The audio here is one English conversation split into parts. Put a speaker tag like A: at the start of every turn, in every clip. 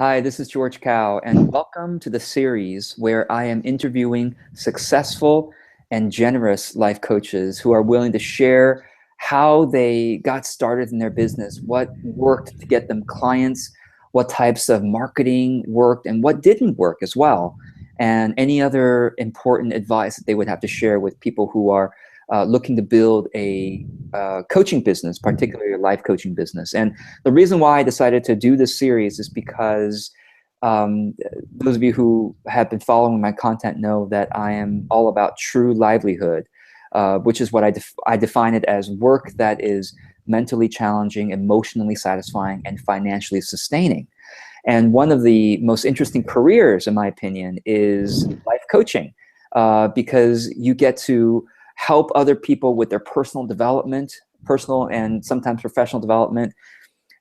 A: Hi, this is George Cao, and welcome to the series where I am interviewing successful and generous life coaches who are willing to share how they got started in their business, what worked to get them clients, what types of marketing worked, and what didn't work as well, and any other important advice that they would have to share with people who are looking to build a coaching business, particularly a life coaching business. And the reason why I decided to do this series is because um, those of you who have been following my content know that I am all about true livelihood, which is what I define it as work that is mentally challenging, emotionally satisfying, and financially sustaining. And one of the most interesting careers, in my opinion, is life coaching, because you get to help other people with their personal development, personal and sometimes professional development.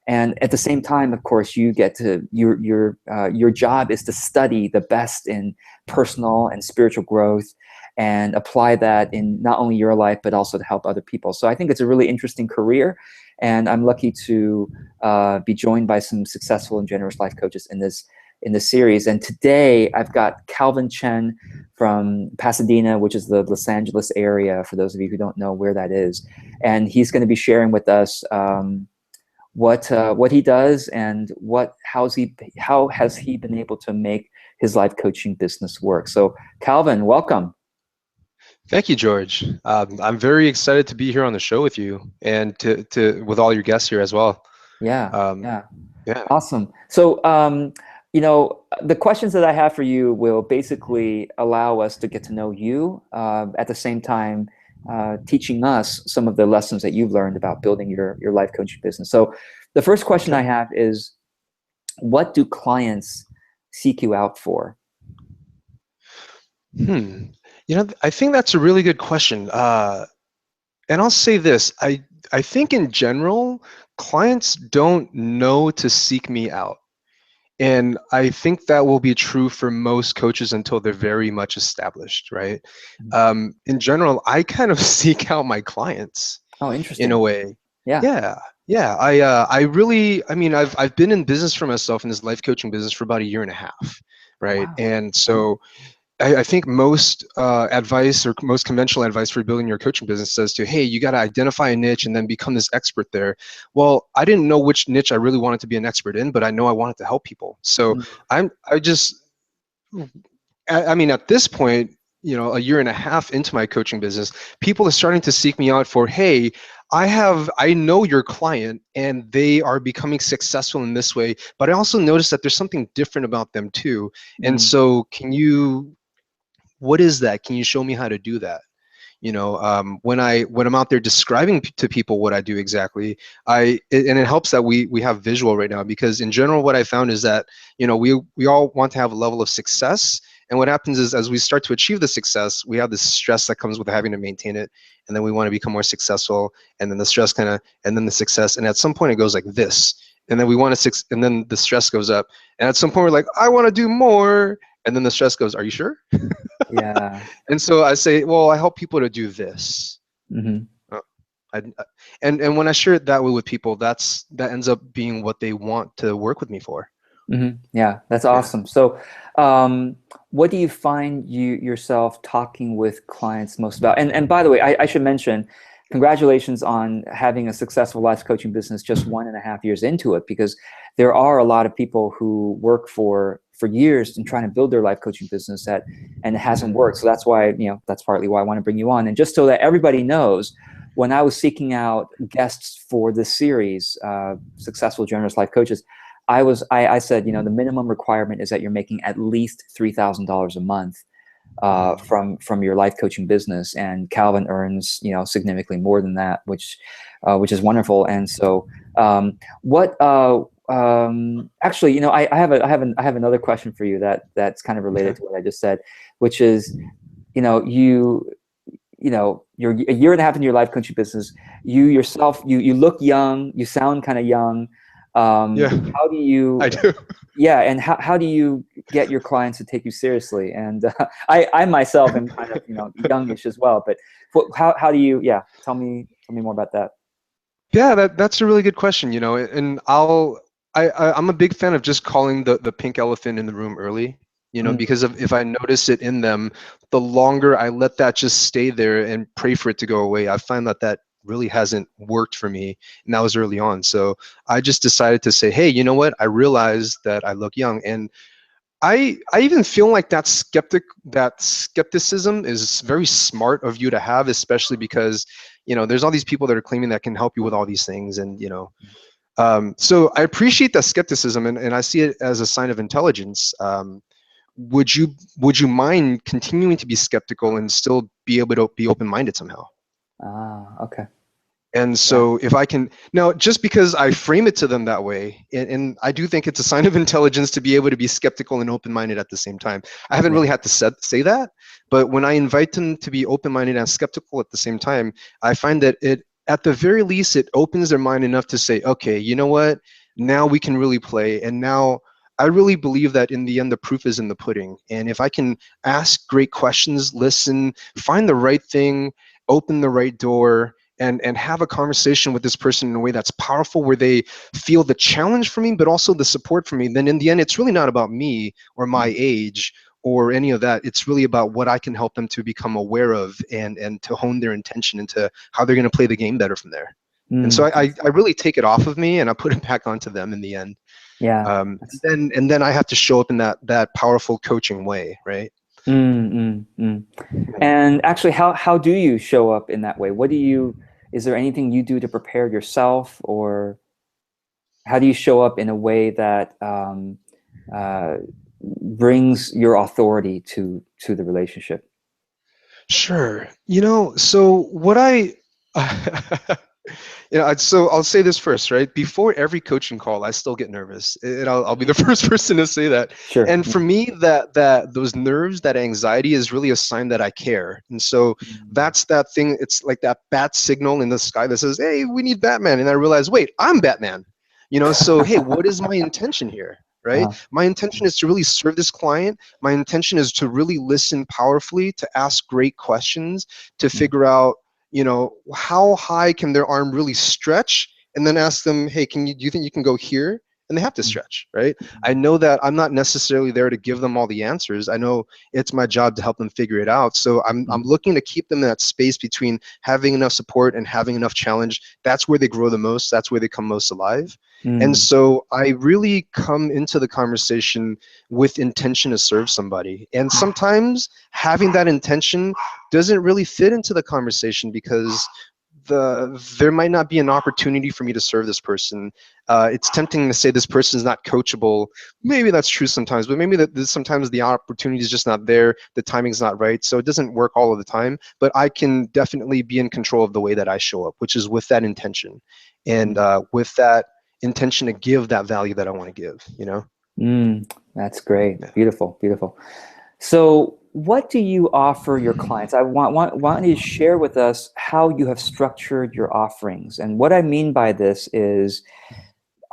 A: And at the same time, of course, you get to your job is to study the best in personal and spiritual growth and apply that in not only your life but also to help other people. So I think it's a really interesting career, and I'm lucky to be joined by some successful and generous life coaches in this series. And today I've got Calvin Chen from Pasadena, which is the Los Angeles area, for those of you who don't know where that is. And he's going to be sharing with us what he does and how has he been able to make his life coaching business work. So Calvin, welcome.
B: Thank you, George. I'm very excited to be here on the show with you and to with all your guests here as well.
A: Yeah,
B: Um,
A: yeah.
B: yeah.
A: Awesome. So, the questions that I have for you will basically allow us to get to know you, at the same time, teaching us some of the lessons that you've learned about building your life coaching business. So the first question
B: Okay.
A: I have is, what do clients seek you out for?
B: Hmm. I think that's a really good question. And I'll say this, I think in general, clients don't know to seek me out. And I think that will be true for most coaches until they're very much established, right? In general, I kind of seek out my clients
A: Oh,
B: in a
A: interesting.
B: way.
A: Yeah.
B: Yeah, yeah. I've been in business for myself in this life coaching business for about a year and a half, right?
A: Wow.
B: And so I think most advice or most conventional advice for building your coaching business says to, hey, you got to identify a niche and then become this expert there. Well, I didn't know which niche I really wanted to be an expert in, but I know I wanted to help people. So
A: Mm,
B: I just I mean, at this point, a year and a half into my coaching business, people are starting to seek me out for, hey, I know your client and they are becoming successful in this way, but I also noticed that there's something different about them too. And
A: mm,
B: so what is that? Can you show me how to do that? When I'm out there describing to people what I do exactly, and it helps that we have visual right now, because in general, what I found is that, we all want to have a level of success. And what happens is, as we start to achieve the success, we have this stress that comes with having to maintain it. And then we want to become more successful. And then the stress and then the success. And at some point it goes like this. And then and then the stress goes up. And at some point we're like, I want to do more. And then the stress goes, are you sure?
A: yeah.
B: And so I say, well, I help people to do this.
A: Hmm.
B: Uh, I, and when I share it that way with people, that ends up being what they want to work with me for.
A: Hmm. Yeah, that's
B: Yeah.
A: awesome. So, what do you find yourself talking with clients most about? And by the way, I should mention, congratulations on having a successful life coaching business just 1.5 years into it, because there are a lot of people who work for years and trying to build their life coaching business and it hasn't worked. So that's why, that's partly why I want to bring you on. And just so that everybody knows, when I was seeking out guests for this series, successful generous life coaches, I said, the minimum requirement is that you're making at least $3,000 a month
B: Mhm.
A: from your life coaching business. And Calvin earns, significantly more than that, which is wonderful. And so, what actually, I have another question for you that's kind of related
B: Okay.
A: to what I just said, which is, you know, you you're a year and a half into your life coaching business. You yourself, you look young, you sound kind of young.
B: Yeah,
A: How do you,
B: I do.
A: yeah, and how do you get your clients to take you seriously? And I myself am kind of, youngish as well, but how do you, yeah, tell me more about that.
B: Yeah, that's a really good question, and I'm a big fan of just calling the pink elephant in the room early,
A: Mm.
B: because if I notice it in them, the longer I let that just stay there and pray for it to go away, I find that that really hasn't worked for me, and that was early on. So I just decided to say, hey, you know what? I realized that I look young, and I even feel like that skepticism is very smart of you to have, especially because there's all these people that are claiming that can help you with all these things, and so I appreciate that skepticism, and I see it as a sign of intelligence. Would you mind continuing to be skeptical and still be able to be open-minded somehow?
A: Ah, okay.
B: And
A: Yeah.
B: so if I can now, just because I frame it to them that way, and I do think it's a sign of intelligence to be able to be skeptical and open-minded at the same time. I haven't
A: Yeah.
B: really had to say that, but when I invite them to be open-minded and skeptical at the same time, I find that at the very least, it opens their mind enough to say, okay, you know what? Now we can really play. And now I really believe that in the end, the proof is in the pudding. And if I can ask great questions, listen, find the right thing, open the right door, and have a conversation with this person in a way that's powerful, where they feel the challenge for me but also the support for me, then in the end it's really not about me or my age or any of that. It's really about what I can help them to become aware of, and to hone their intention into how they're going to play the game better from there. And so
A: Mm.
B: I really take it off of me and I put it back onto them in the end.
A: Yeah.
B: And then I have to show up in that powerful coaching way, right?
A: Mm, mm, mm.
B: Yeah.
A: And actually, how do you show up in that way? Is there anything you do to prepare yourself, or how do you show up in a way that uh, brings your authority to the relationship?
B: Sure. So what so I'll say this first, right? Before every coaching call, I still get nervous, and I'll be the first person to say that.
A: Sure.
B: And for
A: Yeah.
B: me, that those nerves, that anxiety, is really a sign that I care. And so
A: Mm.
B: that's that thing. It's like that bat signal in the sky that says, "Hey, we need Batman." And I realize, wait, I'm Batman. So hey, what is my intention here? Right?
A: Uh-huh.
B: My intention is to really serve this client. My intention is to really listen powerfully, to ask great questions, to
A: Mm.
B: figure out, how high can their arm really stretch, and then ask them, hey, do you think you can go here? And they have to
A: Mm.
B: stretch, right? I know that I'm not necessarily there to give them all the answers. I know it's my job to help them figure it out. So I'm
A: Mm.
B: looking to keep them in that space between having enough support and having enough challenge. That's where they grow the most. That's where they come most alive. And
A: Mm.
B: so I really come into the conversation with intention to serve somebody. And sometimes having that intention doesn't really fit into the conversation, because there might not be an opportunity for me to serve this person. It's tempting to say this person is not coachable. Maybe that's true sometimes, but maybe sometimes the opportunity is just not there. The timing's not right, so it doesn't work all of the time. But I can definitely be in control of the way that I show up, which is with that intention, and with that intention to give that value that I want to give.
A: Mm. That's great.
B: Yeah.
A: Beautiful. Beautiful. So, what do you offer your clients? I want you to share with us how you have structured your offerings. And what I mean by this is,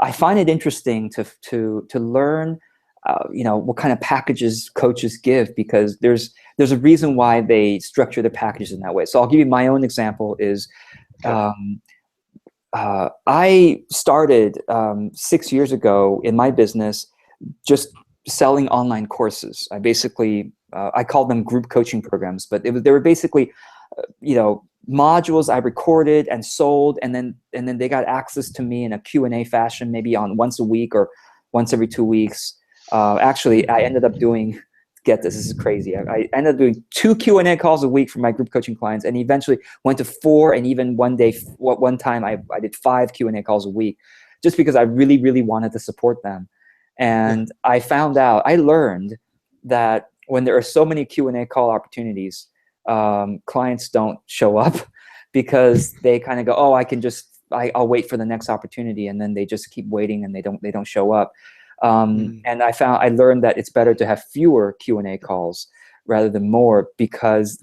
A: I find it interesting to learn, what kind of packages coaches give, because there's a reason why they structure the packages in that way. So I'll give you my own example. Is
B: Okay.
A: um, I started 6 years ago in my business just selling online courses. I called them group coaching programs, but they were basically modules I recorded and sold, and then they got access to me in a Q&A fashion, maybe on once a week or once every 2 weeks. Actually, I ended up doing, get this is crazy. I ended up doing 2 Q&A calls a week for my group coaching clients, and eventually went to 4, and even one time I did 5 Q&A calls a week, just because I really, really wanted to support them.
B: Yeah.
A: And I learned that when there are so many Q&A call opportunities, clients don't show up because they kind of go, oh, I'll wait for the next opportunity, and then they just keep waiting and they don't show up.
B: Mm.
A: And I learned that it's better to have fewer Q&A calls rather than more, because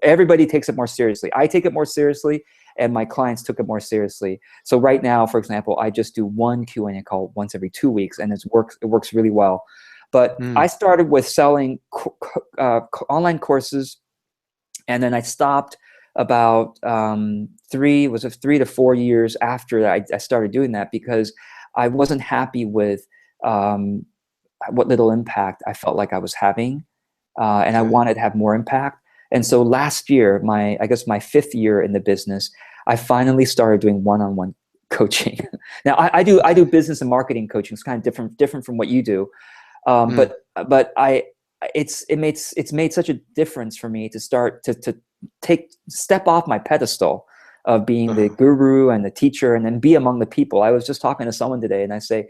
A: everybody takes it more seriously. I take it more seriously, and my clients took it more seriously. So right now, for example, I just do one Q&A call once every 2 weeks, and it works really well. But I
B: Mm.
A: started with selling online courses, and then I stopped about 3 to 4 years after I started doing that, because I wasn't happy with um, what little impact I felt like I was having, and I
B: Okay.
A: wanted to have more impact. And so last year, I guess my 5th year in the business, I finally started doing one-on-one coaching. Now I do business and marketing coaching. It's kind of different from what you do,
B: Mm.
A: but it's made such a difference for me to start to step off my pedestal of being the
B: Uh-huh.
A: guru and the teacher and then be among the people. I was just talking to someone today and I say,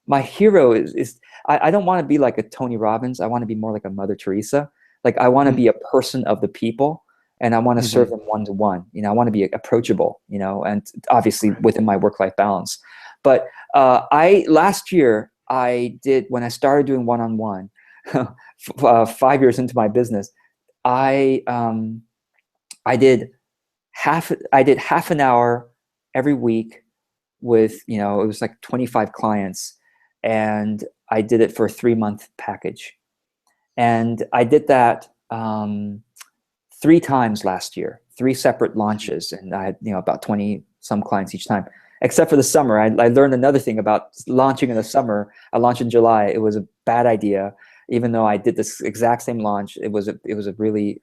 A: my hero is I don't want to be like a Tony Robbins. I want to be more like a Mother Teresa. Like I want to
B: Mm.
A: be a person of the people and I want to
B: Hmm.
A: serve them one to one. I want to be approachable, and obviously
B: Right.
A: within my work-life balance. But I last year I did when I started doing one-on-one, 5 years into my business, I I did half an hour every week with it was like 25 clients, and I did it for a 3-month package, and I did that 3 times last year, 3 separate launches, and I had about 20 some clients each time. Except for the summer, I learned another thing about launching in the summer. I launched in July. It was a bad idea, even though I did this exact same launch. It was a really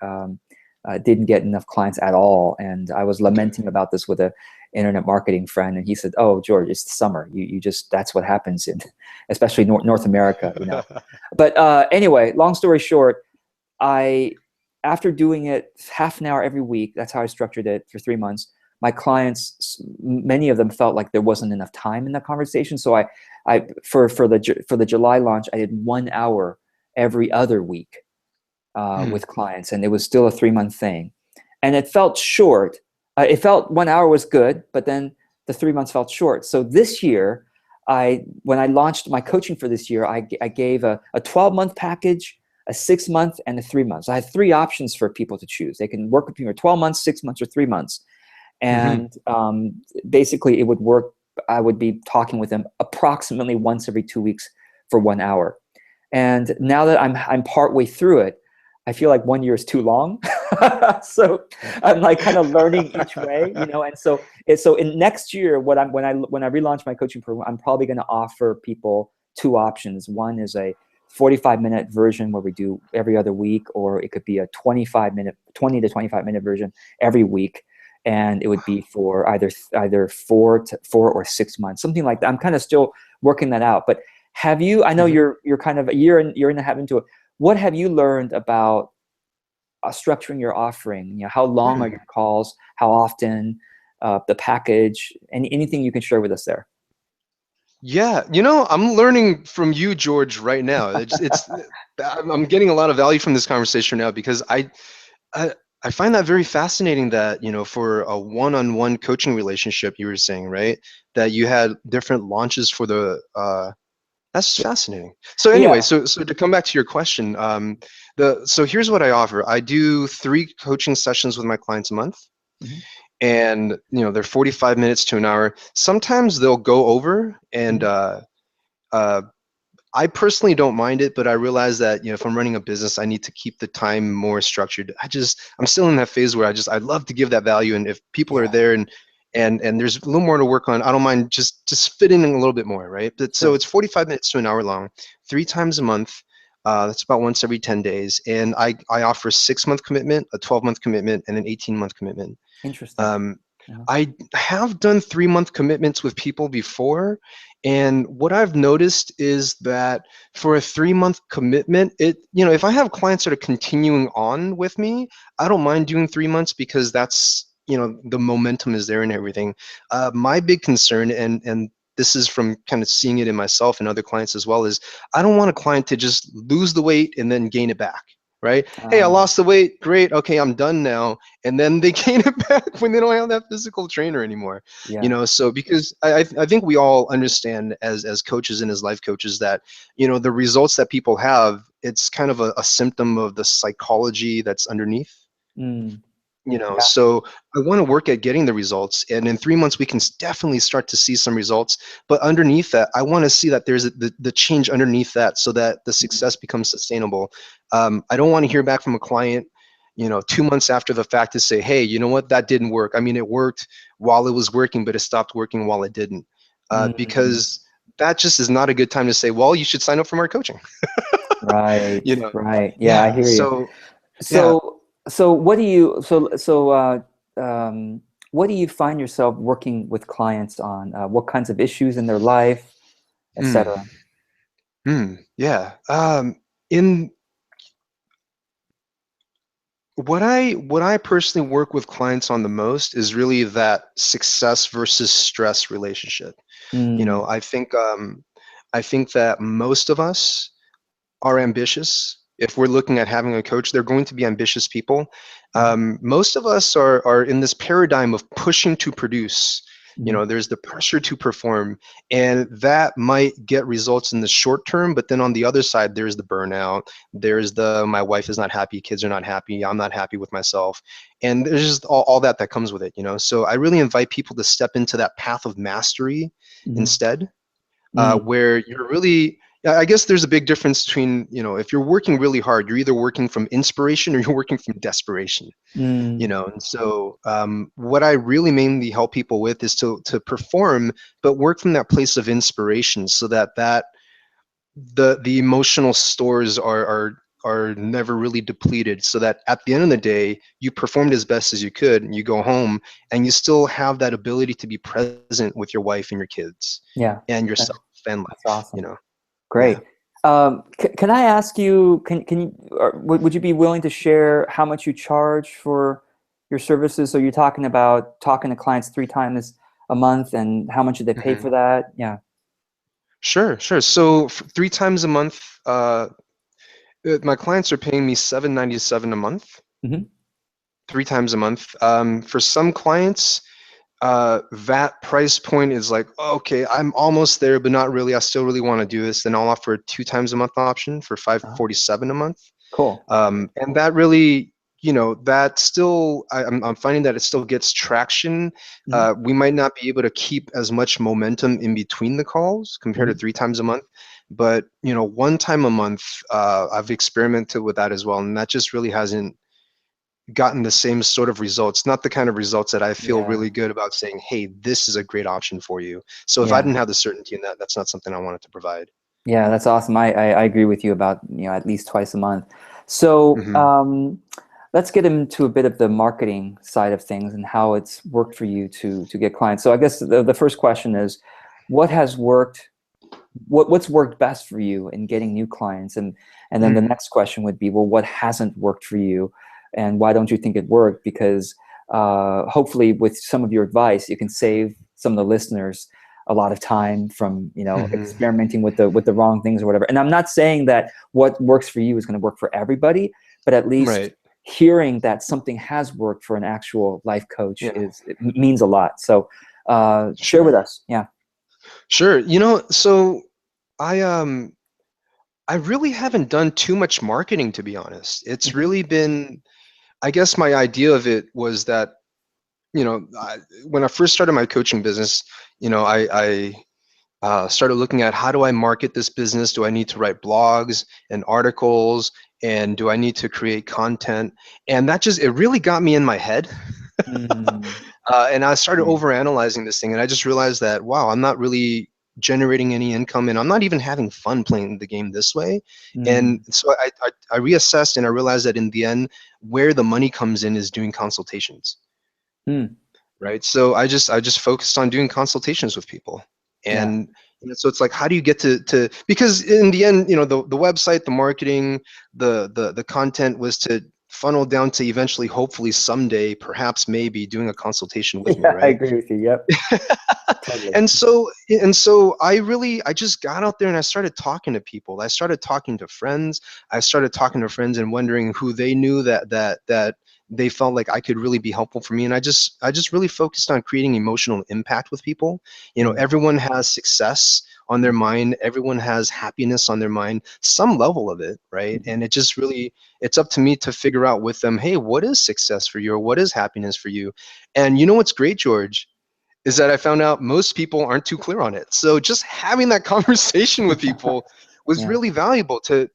A: didn't get enough clients at all, and I was
B: Okay.
A: lamenting about this with a internet marketing friend, and he said, "Oh, George, it's the summer. You just that's what happens in, especially North America." But anyway, long story short, I after doing it half an hour every week, that's how I structured it for 3 months. My clients, many of them felt like there wasn't enough time in the conversation. So for the July launch, I did 1 hour every other week
B: Mm.
A: with clients, and it was still a 3-month thing. And it felt short. It felt 1 hour was good, but then the 3 months felt short. So this year, when I launched my coaching for this year, I gave a 12-month package, a 6-month, and a 3 months. I have 3 options for people to choose. They can work with me for 12 months, 6 months, or 3 months.
B: Hmm.
A: And basically, it would work. I would be talking with them approximately once every 2 weeks for 1 hour. And now that I'm partway through it, I feel like 1 year is too long. So I'm like kind of learning each way. And so in next year, when I relaunch my coaching program, I'm probably going to offer people 2 options. One is a 45-minute version where we do every other week, or it could be a 20 to 25-minute version every week, and it would be for either 4 or 6 months, something like that. I'm kind of still working that out, but have you? I know
B: Hmm.
A: you're kind of a year and a half into it. What have you learned about structuring your offering? How long are
B: Hmm.
A: your calls? How often? The package? Anything you can share with us there?
B: Yeah, I'm learning from you, George, right now. I'm getting a lot of value from this conversation now because I, I find that very fascinating that, for a one-on-one coaching relationship, you were saying, right, that you had different launches for that's fascinating. So anyway,
A: Yeah.
B: so to come back to your question, so here's what I offer. I do 3 coaching sessions with my clients a month,
A: Hmm.
B: and they're 45 minutes to an hour. Sometimes they'll go over, and
A: Hmm.
B: uh, I personally don't mind it, but I realize that if I'm running a business, I need to keep the time more structured. I'm still in that phase where I'd love to give that value, and if people are
A: Yeah.
B: there and there's a little more to work on, I don't mind just fitting in a little bit more, right? But so
A: Sure.
B: it's 45 minutes to an hour long, 3 times a month. That's about once every 10 days, and I offer a 6-month commitment, a 12-month commitment, and an 18-month commitment.
A: Interesting.
B: Um,
A: Yeah.
B: I have done 3-month commitments with people before, and what I've noticed is that for a 3-month commitment, if I have clients that are continuing on with me, I don't mind doing 3 months because that's, the momentum is there and everything. My big concern, and this is from kind of seeing it in myself and other clients as well, is I don't want a client to just lose the weight and then gain it back, right? Hey, I
A: Uh,
B: lost the weight, great, okay, I'm done now, and then they gain it back when they don't have that physical trainer anymore.
A: yeah.
B: So because I think we all understand as coaches and as life coaches that the results that people have, it's kind of a symptom of the psychology that's underneath.
A: Mm, yeah.
B: So I want to work at getting the results, and in 3 months we can definitely start to see some results, but underneath that I want to see that there's the change underneath that so that the
A: Mm,
B: success becomes sustainable. I don't want to hear back from a client 2 months after the fact to say, hey, you know what, that didn't work. I mean, it worked while it was working, but it stopped working while it didn't.
A: Mm,
B: because that just is not a good time to say, well, you should sign up for more coaching.
A: right,
B: You know?
A: right. Yeah, I
B: Yeah.
A: hear you.
B: So yeah.
A: So what do you what do you find yourself working with clients on? What kinds of issues in their life,
B: Hmm.
A: etc.?
B: Yeah. In what I personally work with clients on the most is really that success versus stress relationship. You know,
A: Mm,
B: I think that most of us are ambitious. If we're looking at having a coach, they're going to be ambitious people.
A: mhm,
B: Most of us are in this paradigm of pushing to produce. You
A: mhm,
B: know, there's the pressure to perform, and that might get results in the short term. But then on the other side, there's the burnout. There's the my wife is not happy, kids are not happy, I'm not happy with myself, and there's just all that comes with it. You know, so I really invite people to step into that path of mastery
A: mhm,
B: instead,
A: mm,
B: where you're really, yeah, I guess there's a big difference between, you know, if you're working really hard, you're either working from inspiration or you're working from desperation, you
A: mm,
B: know. And so what I really mainly help people with is to perform, but work from that place of inspiration, so that the emotional stores are never really depleted, so that at the end of the day you performed as best as you could and you go home and you still have that ability to be present with your wife and your kids
A: yeah,
B: and
A: that's,
B: yourself and
A: that's
B: life, you
A: awesome.
B: know. Yeah.
A: Great. Can I ask you, can you, or would you be willing to share how much you charge for your services? So you're talking about talking to clients 3 times a month, and how much do they pay
B: Hmm.
A: for that? Yeah.
B: Sure. So 3 times a month, my clients are paying me $7.97 a month,
A: Hmm.
B: 3 times a month. For some clients, that price point is like, okay, I'm almost there, but not really. I still really want to do this. Then I'll offer a 2 times a month option for $547 a month.
A: Cool.
B: And that really, you know, that still, I'm finding that it still gets traction.
A: Hmm.
B: We might not be able to keep as much momentum in between the calls compared to
A: Hmm.
B: 3 times a month, but you know, 1 time a month, I've experimented with that as well, and that just really hasn't gotten the same sort of results. Not the kind of results that I feel
A: Yeah.
B: really good about saying, hey, this is a great option for you. So if I
A: Yeah.
B: didn't have the certainty in that, that's not something I wanted to provide.
A: Yeah, that's awesome. I agree with you about, at least twice a month. So
B: Hmm.
A: let's get into a bit of the marketing side of things and how it's worked for you to get clients. So I guess the first question is, what has worked, what's worked best for you in getting new clients? And then the
B: Mm.
A: next question would be, well, what hasn't worked for you, and why don't you think it worked? Because hopefully with some of your advice, you can save some of the listeners a lot of time from
B: Hmm.
A: experimenting with the wrong things or whatever. And I'm not saying that what works for you is going to work for everybody, but at least
B: Right.
A: hearing that something has worked for an actual life coach
B: Yeah.
A: it means a lot. So share with
B: Sure.
A: us. Yeah.
B: Sure. You know, so I I really haven't done too much marketing, to be honest. It's
A: Hmm.
B: really been, I guess my idea of it was that, you know, when I first started my coaching business, you know, I started looking at, how do I market this business? Do I need to write blogs and articles? And do I need to create content? And that just, it really got me in my head.
A: Mm,
B: And I started
A: yeah.
B: over analyzing this thing, and I just realized that, wow, I'm not really generating any income, and I'm not even having fun playing the game this way. And
A: Mm,
B: so I reassessed, and I realized that in the end, where the money comes in is doing consultations,
A: mm,
B: right? So I just focused on doing consultations with people.
A: yeah.
B: And so it's like, how do you get to, because in the end, you know, the website, the marketing, the content was to funnel down to eventually, hopefully someday, perhaps maybe doing a consultation with me,
A: Yeah, I
B: right?
A: agree with you. Yep. Totally.
B: And so I just got out there and I started talking to people. I started talking to friends. I started talking to friends and wondering who they knew that they felt like I could really be helpful for me. And I just really focused on creating emotional impact with people. You know,
A: Mm,
B: everyone has success on their
A: mm,
B: mind. Everyone has happiness on their mind, some level of it, right?
A: mhm,
B: And it just really, it's up to me to figure out with them, hey, what is success for you, or what is happiness for you? And you know what's great, George, is that I found out most people aren't too clear on it. So just having that conversation with people was
A: yeah.
B: really valuable to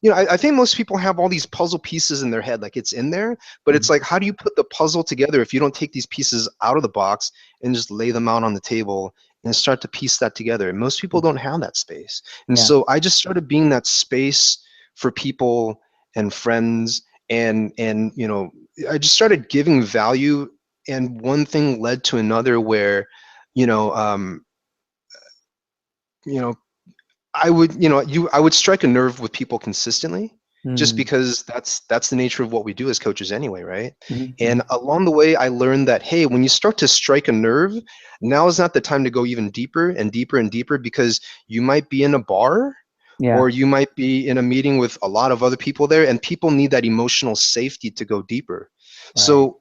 B: you know, I think most people have all these puzzle pieces in their head, like it's in there, but it's
A: Mhm,
B: like, how do you put the puzzle together if you don't take these pieces out of the box and just lay them out on the table and start to piece that together. And most people don't have that space. And
A: Yeah.
B: so I just started being that space for people and friends, and I just started giving value, and one thing led to another where, you know, um, you know, I would strike a nerve with people consistently, just
A: Mm.
B: because that's the nature of what we do as coaches anyway, right?
A: Mm-hmm.
B: And along the way, I learned that, hey, when you start to strike a nerve, now is not the time to go even deeper and deeper and deeper, because you might be in a bar,
A: Yeah.
B: or you might be in a meeting with a lot of other people there, and people need that emotional safety to go deeper.
A: Right.
B: So,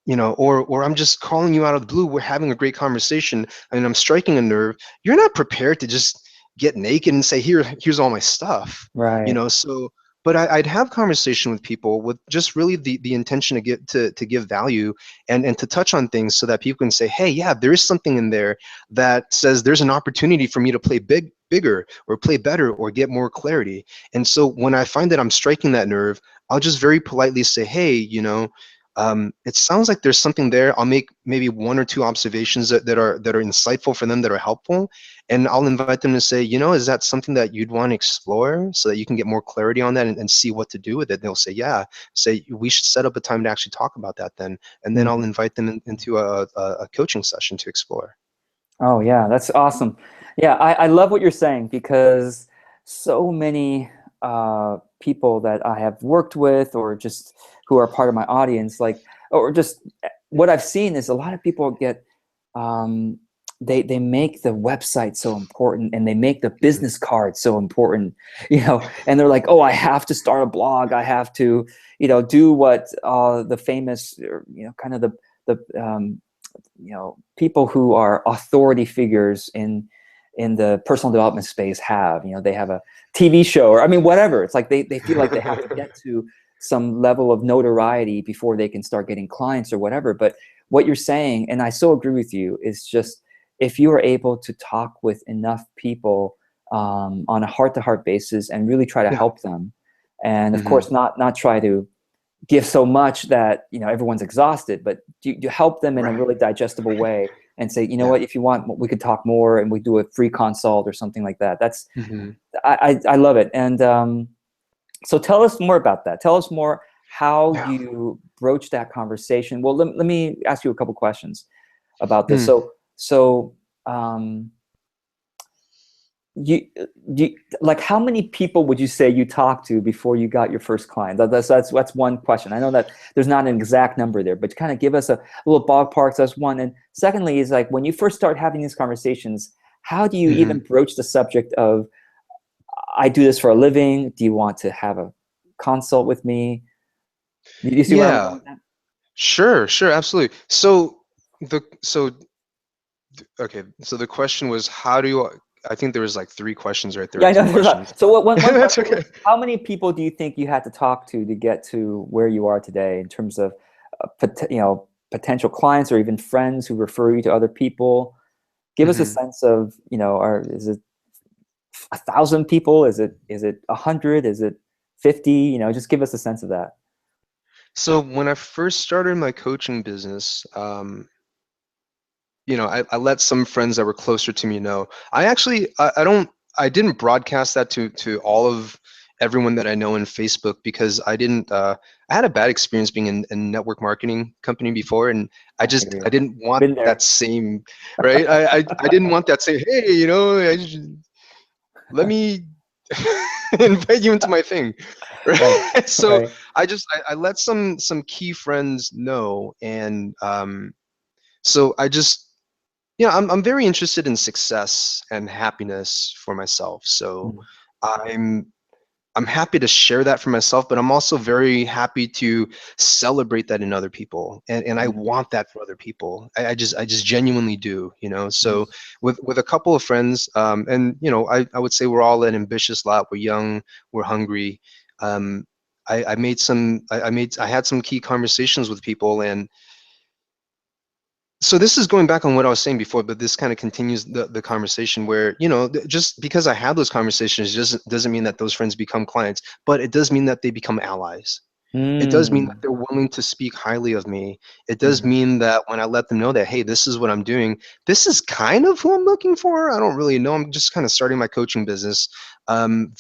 B: or I'm just calling you out of the blue. We're having a great conversation, and I'm striking a nerve. You're not prepared to just get naked and say, here's all my stuff,
A: Right.
B: So, but I'd have conversation with people with just really the intention to get to give value, and to touch on things so that people can say, hey, yeah, there is something in there that says there's an opportunity for me to play bigger, or play better, or get more clarity. And so when I find that I'm striking that nerve, I'll just very politely say, hey, it sounds like there's something there. I'll make maybe one or two observations that are insightful for them, that are helpful, and I'll invite them to say, is that something that you'd want to explore, so that you can get more clarity on that, and see what to do with it. And they'll say, yeah. Say, we should set up a time to actually talk about that then, and then I'll
A: Mm.
B: invite them into a coaching session to explore.
A: Oh yeah, that's awesome. Yeah, I love what you're saying, because so many people that I have worked with, or just who are part of my audience, like, or just what I've seen is a lot of people get um, they make the website so important, and they make the
B: Mhm.
A: business card so important, and they're like, oh, I have to start a blog, I have to, do what the famous, kind of the people who are authority figures in the personal development space have. They have a TV show, or I mean, whatever. It's like they feel like they have to get to some level of notoriety before they can start getting clients or whatever. But what you're saying, and I so agree with you, is just, if you are able to talk with enough people on a heart-to-heart basis, and really try to
B: Yeah.
A: help them, and of
B: Hmm.
A: course not try to give so much that everyone's exhausted, but you help them in a
B: Right.
A: really digestible way, and say,
B: Yeah.
A: what, if you want, we could talk more, and we do a free consult or something like that. That's
B: Hmm.
A: I love it. And so tell us more about that. Tell us more how
B: Yeah.
A: you broach that conversation. Well, let me ask you a couple questions about this.
B: Hmm.
A: So you, like, how many people would you say you talked to before you got your first client? That's one question. I know that there's not an exact number there, but kind of give us a little ballpark. That's one. And secondly is, like, when you first start having these conversations, how do you
B: Hmm.
A: even broach the subject of, I do this for a living, do you want to have a consult with me? You see where I'm going
B: Yeah.
A: with that?
B: Sure. Sure. Absolutely. So okay. So the question was, how do you? I think there was like three questions right there, or
A: Yeah, I
B: two
A: know there's a,
B: questions.
A: so one
B: That's
A: question was,
B: okay.
A: how many people do you think you had to talk to get to where you are today, in terms of potential clients, or even friends who refer you to other people? Give us a
B: Hmm.
A: sense of, is it 1,000 people? Is it 100? Is it 50? Just give us a sense of that.
B: So when I first started my coaching business, I let some friends that were closer to me know. I actually, I didn't broadcast that to all of everyone that I know in Facebook, because I didn't, I had a bad experience being in a network marketing company before, and
A: I hear
B: I
A: you.
B: didn't want
A: Been
B: that
A: there.
B: same, right? I didn't want that same, hey, let me invite you into my thing,
A: Right.
B: right? So
A: Right.
B: I let some key friends know, and so I just, I'm very interested in success and happiness for myself. So
A: Mm.
B: I'm I'm happy to share that for myself, but I'm also very happy to celebrate that in other people, and I
A: Mm.
B: want that for other people. I just genuinely do.
A: Mm.
B: So with a couple of friends, and I would say we're all an ambitious lot. We're young, we're hungry. Um, I made some I had some key conversations with people, and so this is going back on what I was saying before, but this kind of continues the conversation where, just because I have those conversations just doesn't mean that those friends become clients, but it does mean that they become allies. It does mean that
A: Mm.
B: they're willing to speak highly of me. It does
A: Mhm.
B: mean that when I let them know that, hey, this is what I'm doing, this is kind of who I'm looking for. I don't really know. I'm just kind of starting my coaching business.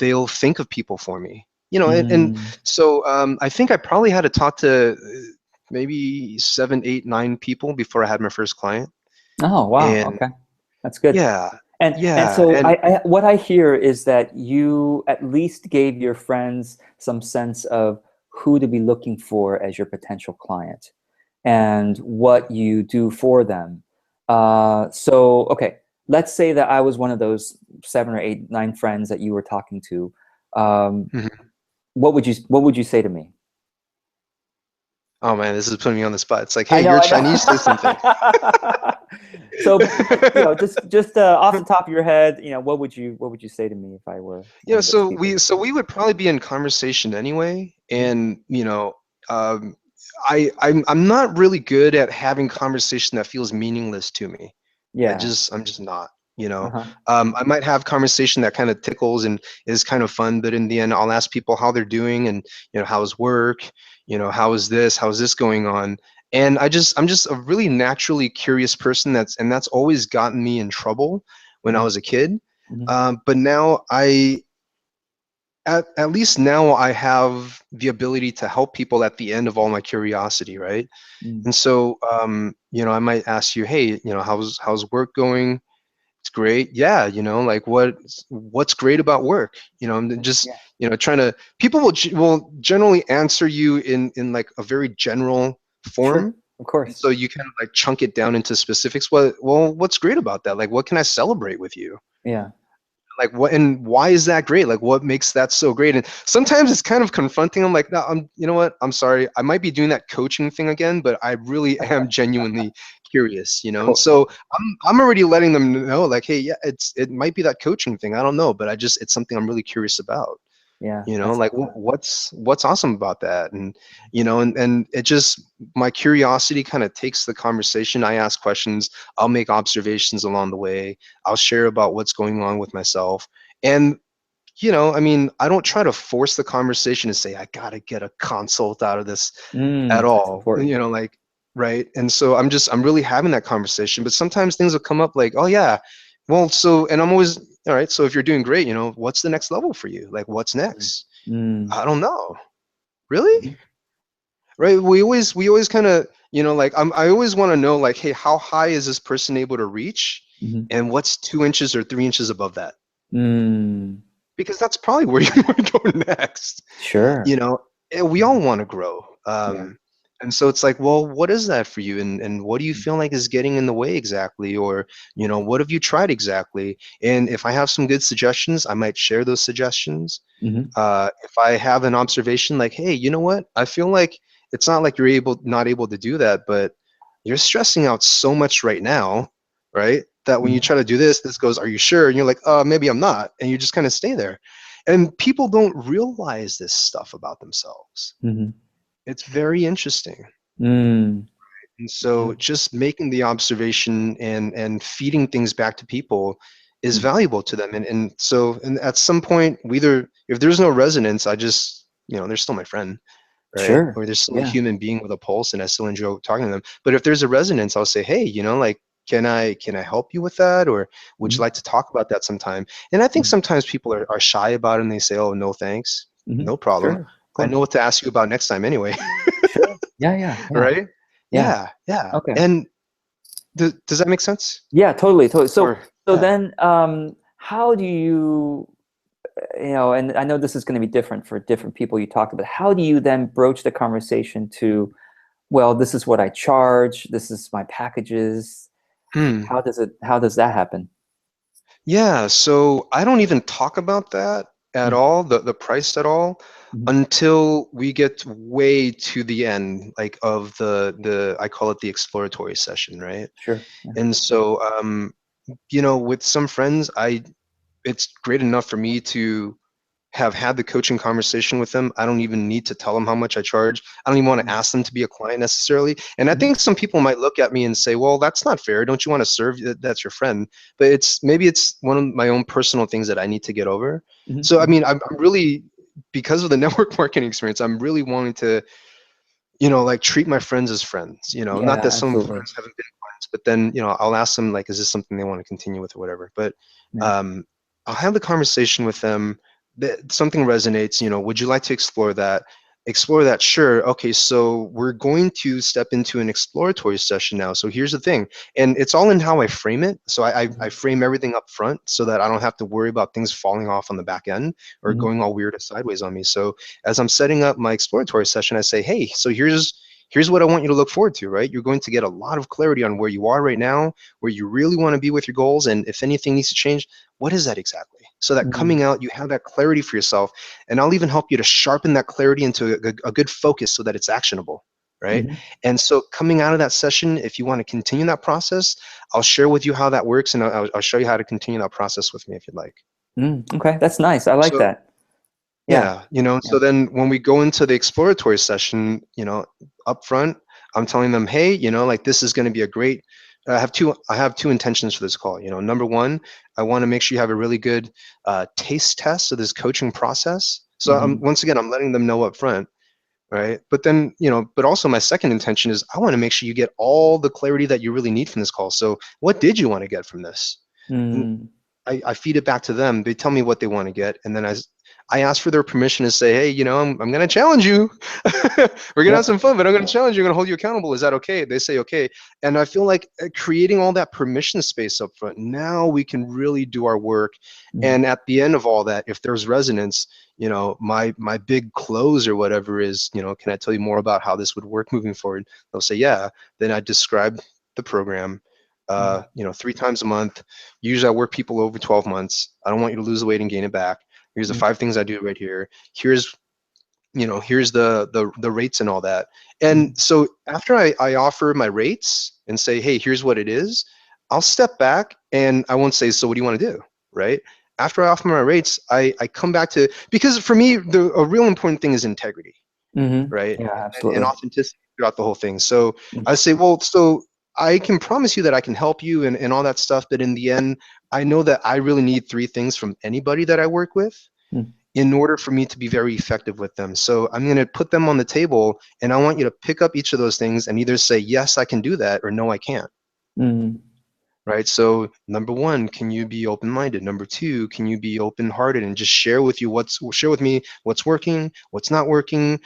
B: They'll think of people for me, and
A: Mm.
B: so I think I probably had to talk to maybe 7, 8, 9 people before I had my first client.
A: Oh, wow.
B: And
A: Okay. That's good.
B: yeah,
A: And
B: yeah,
A: so
B: and
A: what I hear is that you at least gave your friends some sense of who to be looking for as your potential client and what you do for them. So, okay, let's say that I was one of those 7 or 8, 9 friends that you were talking to. Um,
B: mhm.
A: what would you say to me?
B: Oh man, this is putting me on the spot. It's like,
A: I
B: hey,
A: know,
B: you're
A: I
B: Chinese, say something.
A: know. So, but just off the top of your head, what would you say to me if I were one
B: Yeah,
A: of those
B: so
A: people?
B: we would probably be in conversation anyway,
A: Mhm.
B: and um, I'm not really good at having conversation that feels meaningless to me.
A: Yeah.
B: I'm just not.
A: Uh-huh.
B: I might have conversation that kind of tickles and is kind of fun, but in the end, I'll ask people how they're doing and how's work, how is this going on, and I'm just a really naturally curious person that's always gotten me in trouble when I
A: Mhm.
B: was a kid.
A: Mhm.
B: But now at least now I have the ability to help people at the end of all my curiosity, right?
A: Mm.
B: And so, I might ask you, hey, how's work going? It's great. Yeah, like what's great about work? And then just
A: Yeah.
B: trying to people will generally answer you in like a very general
A: Sure.
B: form.
A: Of
B: And
A: course.
B: so you kind of like chunk it down into specifics. What's great about that? Like, what can I celebrate with you?
A: Yeah.
B: Like what and why is that great? Like what makes that so great? And sometimes it's kind of confronting. I'm like, no, you know what, I'm sorry, I might be doing that coaching thing again, but I really am genuinely curious, and
A: Cool.
B: so I'm already letting them know, like, hey, yeah, it might be that coaching thing, I don't know, but it's something I'm really curious about.
A: Yeah. That's
B: Like
A: excellent.
B: what's awesome about that? And and it just, my curiosity kind of takes the conversation. I ask questions, I'll make observations along the way, I'll share about what's going on with myself. And I mean, I don't try to force the conversation to say I gotta get a consult out of this at
A: That's
B: all,
A: important.
B: like, right? And so I'm really having that conversation, but sometimes things will come up like, oh yeah, well, so, and I'm always, all right, so if you're doing great, what's the next level for you? Like, what's
A: Mm.
B: next?
A: Mm.
B: I don't know. Really?
A: Mhm.
B: Right? We always kind of, like, I always want to know, like, hey, how high is this person able to reach,
A: Mhm.
B: and what's 2 inches or 3 inches above that?
A: Mm.
B: Because that's probably where you want to go next.
A: Sure.
B: And we all want to grow.
A: Yeah.
B: And so it's like, well, what is that for you? And what do you feel like is getting in the way exactly? Or, what have you tried exactly? And if I have some good suggestions, I might share those suggestions.
A: Mhm.
B: If I have an observation like, hey, you know what? I feel like it's not like you're not able to do that, but you're stressing out so much right now, right? That when you
A: Mhm.
B: try to do this goes, are you sure? And you're like, maybe I'm not. And you just kind of stay there. And people don't realize this stuff about themselves.
A: Mhm.
B: It's very interesting.
A: Mm.
B: And so
A: Mhm.
B: just making the observation and feeding things back to people is
A: Mm.
B: valuable to them. And at some point, either if there's no resonance, I just, they're still my friend, right?
A: Sure.
B: Or they're still a
A: Yeah.
B: human being with a pulse, and I still enjoy talking to them. But if there's a resonance, I'll say, hey, like, can I help you with that? Or would you
A: Mhm.
B: like to talk about that sometime? And I think
A: Mhm.
B: sometimes people are shy about it and they say, oh, no, thanks.
A: Mhm.
B: No problem.
A: Sure. Of
B: I know
A: course.
B: what to ask you about next time anyway.
A: Sure. Yeah, yeah, yeah.
B: Right?
A: Yeah.
B: Yeah, yeah.
A: Okay.
B: And does that make sense?
A: Yeah, totally, totally. So
B: Or
A: so
B: yeah.
A: then how do you and I know this is going to be different for different people you talk about. How do you then broach the conversation to, well, this is what I charge, this is my packages.
B: Hmm.
A: How does that happen?
B: Yeah, so I don't even talk about that at
A: Mm.
B: all, the price at all,
A: Mhm.
B: until we get way to the end, like of the I call it the exploratory session, right?
A: Sure. Yeah.
B: And so with some friends, it's great enough for me to have had the coaching conversation with them. I don't even need to tell them how much I charge. I don't even want to
A: Mm.
B: ask them to be a client necessarily. And I
A: Mhm.
B: think some people might look at me and say, "Well, that's not fair. Don't you want to serve? That's your friend." But maybe it's one of my own personal things that I need to get over.
A: Mhm.
B: So I
A: Mhm.
B: mean, I'm really. because of the network marketing experience, I'm really wanting to, like treat my friends as friends, not
A: Yeah,
B: that some
A: absolutely.
B: friends haven't been friends, but then, I'll ask them like, is this something they want to continue with or whatever? But
A: Yeah.
B: um, I'll have the conversation with them that something resonates, would you like to explore that? Explore that, sure. Okay, so we're going to step into an exploratory session now. So here's the thing, and it's all in how I frame it. So I
A: Mhm.
B: frame everything up front so that I don't have to worry about things falling off on the back end or
A: Mhm.
B: going all weird or sideways on me. So as I'm setting up my exploratory session, I say, hey, so here's what I want you to look forward to, right? You're going to get a lot of clarity on where you are right now, where you really want to be with your goals, and if anything needs to change, what is that exactly? So that
A: Mhm.
B: coming out, you have that clarity for yourself, and I'll even help you to sharpen that clarity into a good focus so that it's actionable, right?
A: Mhm.
B: And so coming out of that session, if you want to continue that process, I'll share with you how that works, and I'll show you how to continue that process with me if you'd like.
A: Okay, that's nice. I like
B: So
A: that. Yeah.
B: yeah,
A: Yeah.
B: so then when we go into the exploratory session, up front, I'm telling them, hey, like this is going to be a great. I have two intentions for this call. Number one, I want to make sure you have a really good taste test of this coaching process. So
A: Hmm.
B: once again, I'm letting them know up front, right? But then, but also my second intention is I want to make sure you get all the clarity that you really need from this call. So what did you want to get from this? And
A: Mm.
B: I feed it back to them. They tell me what they want to get, and then I ask for their permission to say, hey, I'm going to challenge you. We're going to have
A: Yep.
B: some fun, but I'm going to challenge you. I'm going to hold you accountable. Is that okay? They say okay, and I feel like creating all that permission space up front. Now we can really do our work,
A: Mm.
B: and at the end of all that, if there's resonance, my big close or whatever is, can I tell you more about how this would work moving forward? They'll say yeah. Then I describe the program.
A: Mm.
B: 3 times a month. Usually I work people over 12 months. I don't want you to lose the weight and gain it back. Here's the
A: Mm.
B: 5 things I do right here. Here's the rates and all that. And
A: Mm.
B: so after I offer my rates and say, hey, here's what it is, I'll step back and I won't say, so what do you want to do? Right? After I offer my rates, I come back to, because for me, a real important thing is integrity, right?
A: Yeah,
B: And
A: absolutely.
B: authenticity throughout the whole thing. So
A: Mm.
B: I say, well, so I can promise you that I can help you and all that stuff, but in the end, I know that I really need 3 things from anybody that I work with
A: Mm.
B: in order for me to be very effective with them. So I'm going to put them on the table, and I want you to pick up each of those things and either say, yes, I can do that, or no, I can't.
A: Mm.
B: Right. So number one, can you be open-minded? Number two, can you be open-hearted and just share with me what's working, what's not working?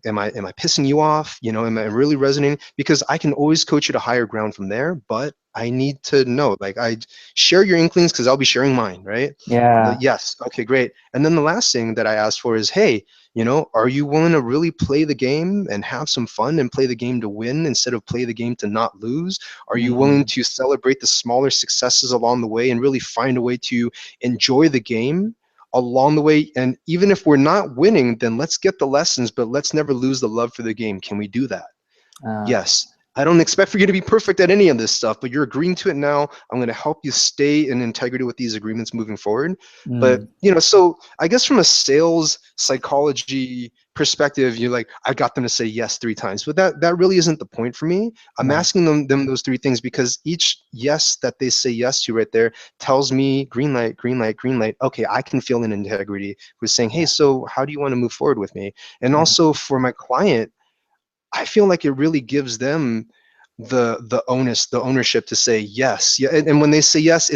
B: Am I pissing you off? Am I really resonating? Because I can always coach you to higher ground from there, but I need to know. Like, I share your inklings because I'll be sharing mine, right?
A: Yeah.
B: Yes. Okay, great. And then the last thing that I asked for is, hey, are you willing to really play the game and have some fun and play the game to win instead of play the game to not lose? Are you willing
A: Mm.
B: to celebrate the smaller successes along the way and really find a way to enjoy the game along the way? And even if we're not winning, then let's get the lessons, but let's never lose the love for the game. Can we do that?
A: Uh,
B: Yes. I don't expect for you to be perfect at any of this stuff, but you're agreeing to it now. I'm going to help you stay in integrity with these agreements moving forward. But,
A: mm.
B: so I guess from a sales psychology perspective, you're like, I got them to say yes 3 times, but that really isn't the point for me. I'm
A: Right.
B: asking them those 3 things because each yes that they say yes to right there tells me green light, green light, green light. Okay, I can feel an integrity who's saying, hey,
A: Yeah.
B: so how do you want to move forward with me? And
A: Yeah.
B: also for my client, I feel like it really gives them the ownership to say yes. Yeah, and when they say yes,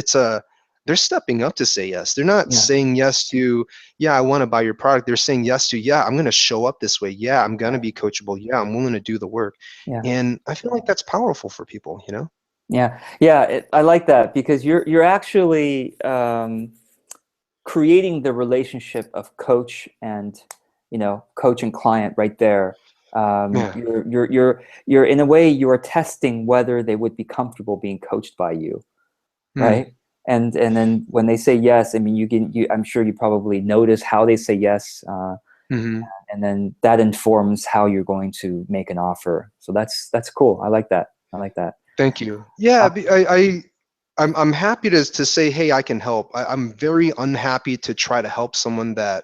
B: they're stepping up to say yes. They're not
A: Yeah.
B: saying yes to, yeah, I want to buy your product. They're saying yes to, yeah, I'm going to show up this way. Yeah, I'm going to
A: Right.
B: be coachable. Yeah, I'm willing to do the work.
A: Yeah.
B: And I feel like that's powerful for people.
A: Yeah. Yeah. I like that because you're actually creating the relationship of coach and coach and client right there.
B: Yeah.
A: You're in a way you're testing whether they would be comfortable being coached by you,
B: Hmm.
A: right? And then when they say yes, I mean I'm sure you probably notice how they say yes,
B: Hmm.
A: and then that informs how you're going to make an offer. So that's cool. I like that. I like that.
B: Thank you. Yeah,
A: Uh,
B: I'm happy to say, hey, I can help. I'm very unhappy to try to help someone that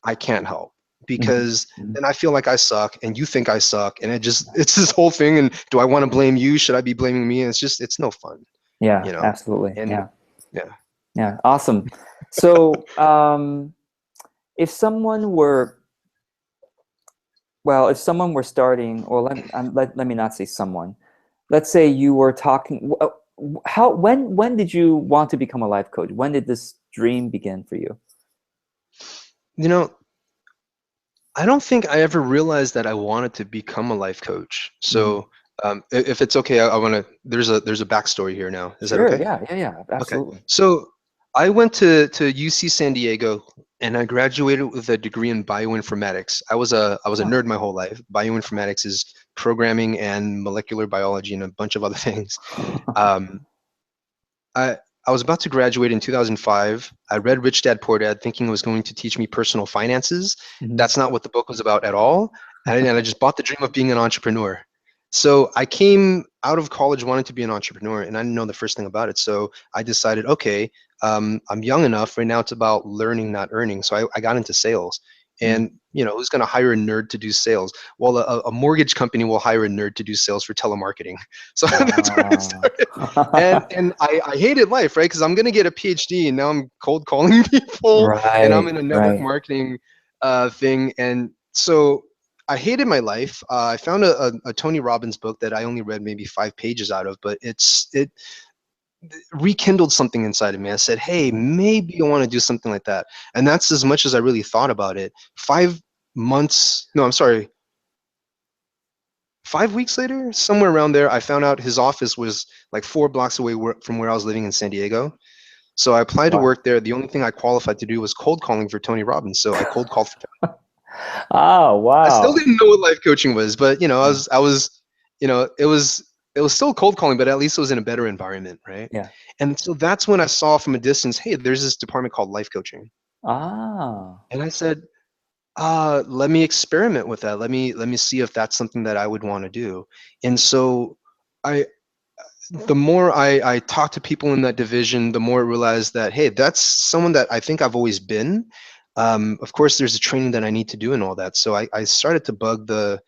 B: I can't help,
A: mhm,
B: because
A: mhm.
B: then I feel like I suck and you think I suck, and it's this whole thing. And do I want to blame you? Should I be blaming me? And it's no fun,
A: Yeah,
B: you know.
A: absolutely.
B: And
A: Yeah.
B: yeah.
A: Yeah, awesome. So, if someone were, well, if someone were starting, or let me not say someone. Let's say you were talking. How when did you want to become a life coach? When did this dream begin for you?
B: You know, I don't think I ever realized that I wanted to become a life coach.
A: Hmm.
B: So, if it's okay, I want to. There's a backstory here now. Is that
A: Sure.
B: okay?
A: Yeah. Yeah. Yeah.
B: Okay.
A: Absolutely.
B: So, I went to UC San Diego, and I graduated with a degree in bioinformatics. I was a
A: Huh.
B: nerd my whole life. Bioinformatics is programming and molecular biology and a bunch of other things. Um, I I was about to graduate in 2005. I read Rich Dad Poor Dad thinking it was going to teach me personal finances.
A: Hmm.
B: That's not what the book was about at all. And I just bought the dream of being an entrepreneur. So I came out of college wanting to be an entrepreneur, and I didn't know the first thing about it. So I decided, okay, I'm young enough. Right now, it's about learning, not earning. So I got into sales.
A: Mm.
B: And who's going to hire a nerd to do sales? Well, a mortgage company will hire a nerd to do sales for telemarketing. So that's where I
A: Ah.
B: started. And I hated life, right? Because I'm gonna get a PhD, and now I'm cold calling people, and I'm
A: Right.
B: in a network
A: Right.
B: marketing thing, and so I hated my life. I found a Tony Robbins book that I only read maybe 5 pages out of, but it rekindled something inside of me. I said, hey, maybe I want to do something like that, and that's as much as I really thought about it. 5 months, no, I'm sorry, 5 weeks later, somewhere around there, I found out his office was like 4 blocks away from where I was living in San Diego. So I applied to
A: Wow.
B: work there. The only thing I qualified to do was cold calling for Tony Robbins. So I cold called for Tony.
A: Oh,
B: I still
A: wow.
B: didn't know what life coaching was, but I
A: Yeah.
B: was I was it was still cold calling, but at least it was in a better environment, right?
A: Yeah.
B: And so that's when I saw from a distance, hey, there's this department called life coaching.
A: Ah.
B: And I said, let me experiment with that. Let me see if that's something that I would want to do. And so I the more I talk to people in that division, the more I realize that, hey, that's someone that I think I've always been. Of course, there's a training that I need to do and all that. So I started to bug the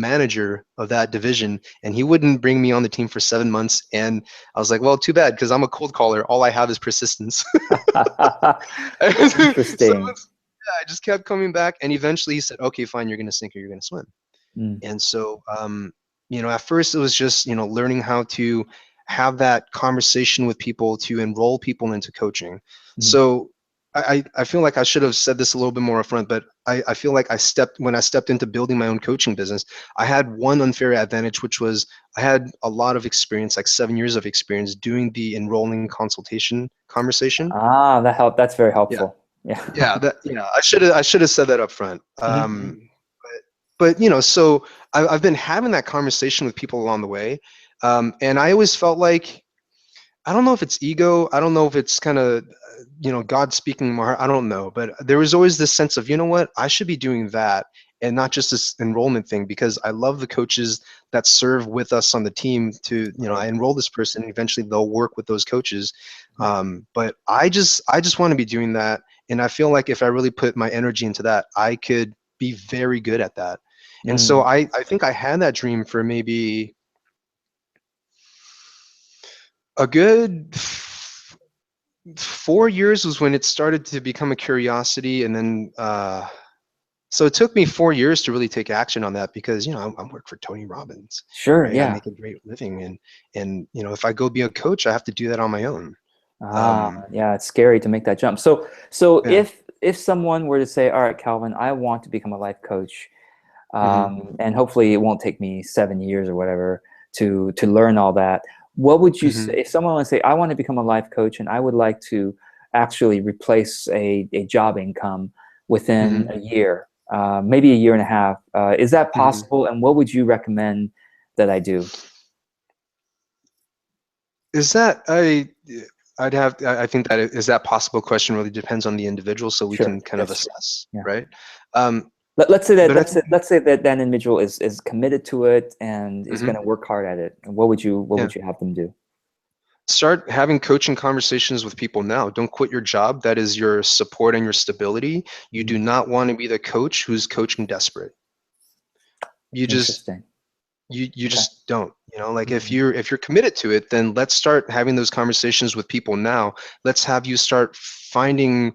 B: manager of that division, and he wouldn't bring me on the team for 7 months. And I was like, well, too bad, because I'm a cold caller. All I have is persistence. So
A: Interesting.
B: yeah, I just kept coming back, and eventually he said, okay, fine, you're gonna sink or you're gonna swim.
A: Mm.
B: And so, at first it was just, learning how to have that conversation with people to enroll people into coaching.
A: Mhm.
B: So I feel like I should have said this a little bit more upfront, but I feel like when I stepped into building my own coaching business, I had one unfair advantage, which was I had a lot of experience, like 7 years of experience doing the enrolling consultation conversation.
A: Ah, that help. That's very
B: Yeah.
A: helpful. Yeah.
B: Yeah, I should have said that up front.
A: Mhm.
B: But so I've been having that conversation with people along the way, and I always felt like, I don't know if it's ego, I don't know if it's kind of God speaking in my heart, I don't know, but there was always this sense of, what, I should be doing that and not just this enrollment thing, because I love the coaches that serve with us on the team to,
A: Right.
B: I enroll this person and eventually they'll work with those coaches. But I just want to be doing that, and I feel like if I really put my energy into that, I could be very good at that. And so
A: Mm.
B: I think I had that dream for maybe a good 4 years was when it started to become a curiosity, and then so it took me 4 years to really take action on that, because I'm work for Tony Robbins,
A: Sure.
B: right? I
A: Yeah.
B: make a great living, and if I go be a coach, I have to do that on my own.
A: Ah,
B: um
A: yeah, it's scary to make that jump. So
B: yeah.
A: if someone were to say, "All right, Calvin, I want to become a life coach,"
B: Hmm.
A: and hopefully it won't take me 7 years or whatever to learn all that, what would you say
B: Hmm.
A: if someone would say, "I want to become a life coach and I would like to actually replace a job income within
B: Hmm.
A: a year, maybe a year and a half?" Is that
B: Hmm.
A: possible? And what would you recommend that I do?
B: Is that I think that is that possible question really depends on the individual, so we
A: Sure,
B: can kind of
A: that's true.
B: assess,
A: Yeah.
B: right? um
A: Let's say that
B: but I think,
A: let's say that that individual is committed to it and is
B: mhm,
A: going to work hard at it. And what
B: yeah,
A: would you have them do?
B: start having coaching conversations with people now. Don't quit your job. That is your support and your stability. You
A: Mm.
B: do not want to be the coach who's coaching desperate. You just
A: Interesting.
B: you
A: Okay.
B: just don't, like, if
A: Mhm.
B: you're committed to it, then let's start having those conversations with people now. Let's have you start finding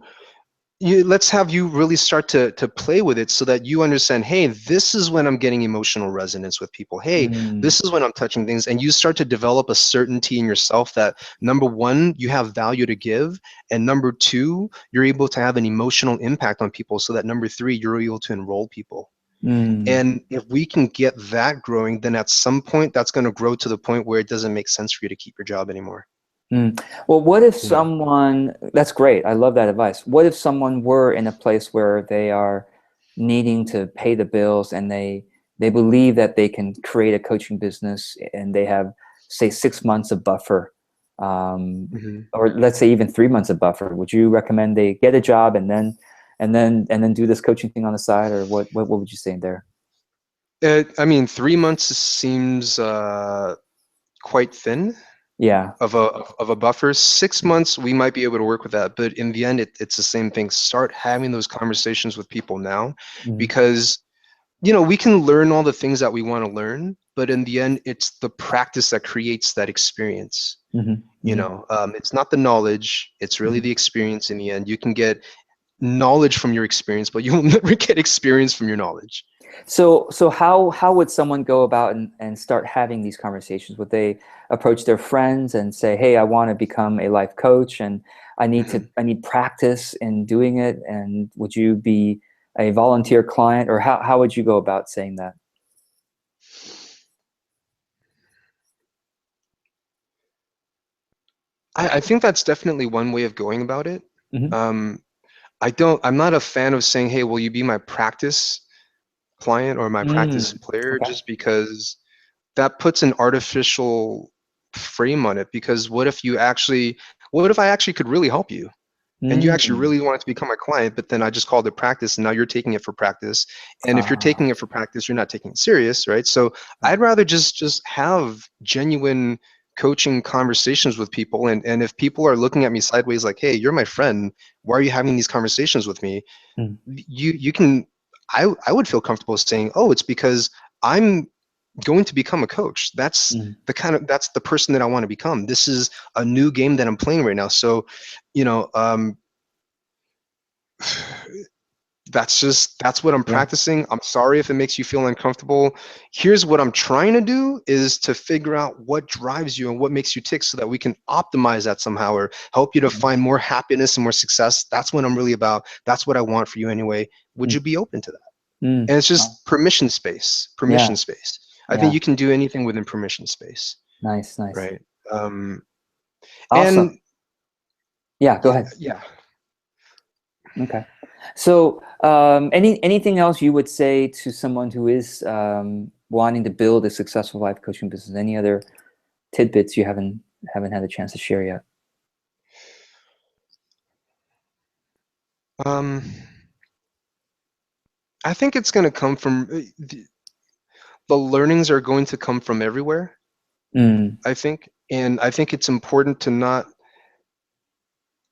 B: let's have you really start to play with it so that you understand, hey, this is when I'm getting emotional resonance with people. Hey,
A: Mm,
B: this is when I'm touching things. And you start to develop a certainty in yourself that, number one, you have value to give. And number two, you're able to have an emotional impact on people so that number three, you're able to enroll people.
A: mm,
B: And if we can get that growing, then at some point that's going to grow to the point where it doesn't make sense for you to keep your job anymore.
A: mm. Well, what if
B: You know?
A: someone, that's great. I love that advice. What if someone were in a place where they are needing to pay the bills and they believe that they can create a coaching business and they have, say, 6 months of buffer, um,
B: Mhm.
A: or let's say even 3 months of buffer? Would you recommend they get a job and then do this coaching thing on the side, or what would you say there?
B: I mean, 3 months seems quite thin
A: Yeah.
B: of a buffer. 6 months, we might be able to work with that, but in the end, it's the same thing. Start having those conversations with people now,
A: Mm-hmm.
B: because we can learn all the things that we want to learn, but in the end, it's the practice that creates that experience.
A: Mm-hmm.
B: It's not the knowledge; it's really
A: Mm-hmm.
B: the experience. In the end, you can get knowledge from your experience, but you will never get experience from your knowledge.
A: So how would someone go about and start having these conversations? Would they approach their friends and say, "Hey, I want to become a life coach, and
B: Mhm.
A: I need practice in doing it"? And would you be a volunteer client, or how would you go about saying that?
B: I think that's definitely one way of going about it.
A: Hmm.
B: Um, I'm not a fan of saying, hey, will you be my practice client or my practice
A: Mm,
B: player,
A: okay.
B: just because that puts an artificial frame on it. Because what if I actually could really help you? And you actually
A: Mm.
B: really want it to become a client, but then I just called it practice, and now you're taking it for practice. And if you're
A: Ah,
B: taking it for practice, you're not taking it serious, right? So
A: right.
B: I'd rather just have genuine coaching conversations with people. And if people are looking at me sideways like, hey, you're my friend, why are you having these conversations with me?
A: Mm,
B: You can I would feel comfortable saying, oh, it's because I'm going to become a coach.
A: mm,
B: That's the person that I want to become. This is a new game that I'm playing right now. So, you know, um, that's what I'm
A: yeah.
B: practicing. I'm sorry if it makes you feel uncomfortable. Here's what I'm trying to do is to figure out what drives you and what makes you tick so that we can optimize that somehow or help you to
A: Mm,
B: find more happiness and more success. That's what I'm really about. That's what I want for you anyway. Would
A: mm,
B: you be open to that?
A: mm.
B: And it's
A: Oh,
B: just permission space. Permission
A: yeah.
B: space. I think
A: Yeah.
B: you can do anything within permission space,
A: Nice. Nice.
B: right? Um,
A: Awesome.
B: and
A: Yeah. Go
B: yeah,
A: ahead.
B: yeah.
A: Okay. So, anything else you would say to someone who is wanting to build a successful life coaching business? Any other tidbits you haven't had a chance to share yet?
B: Um, I think it's going to come from the learnings are going to come from everywhere,
A: Mm,
B: I think. And I think it's important to not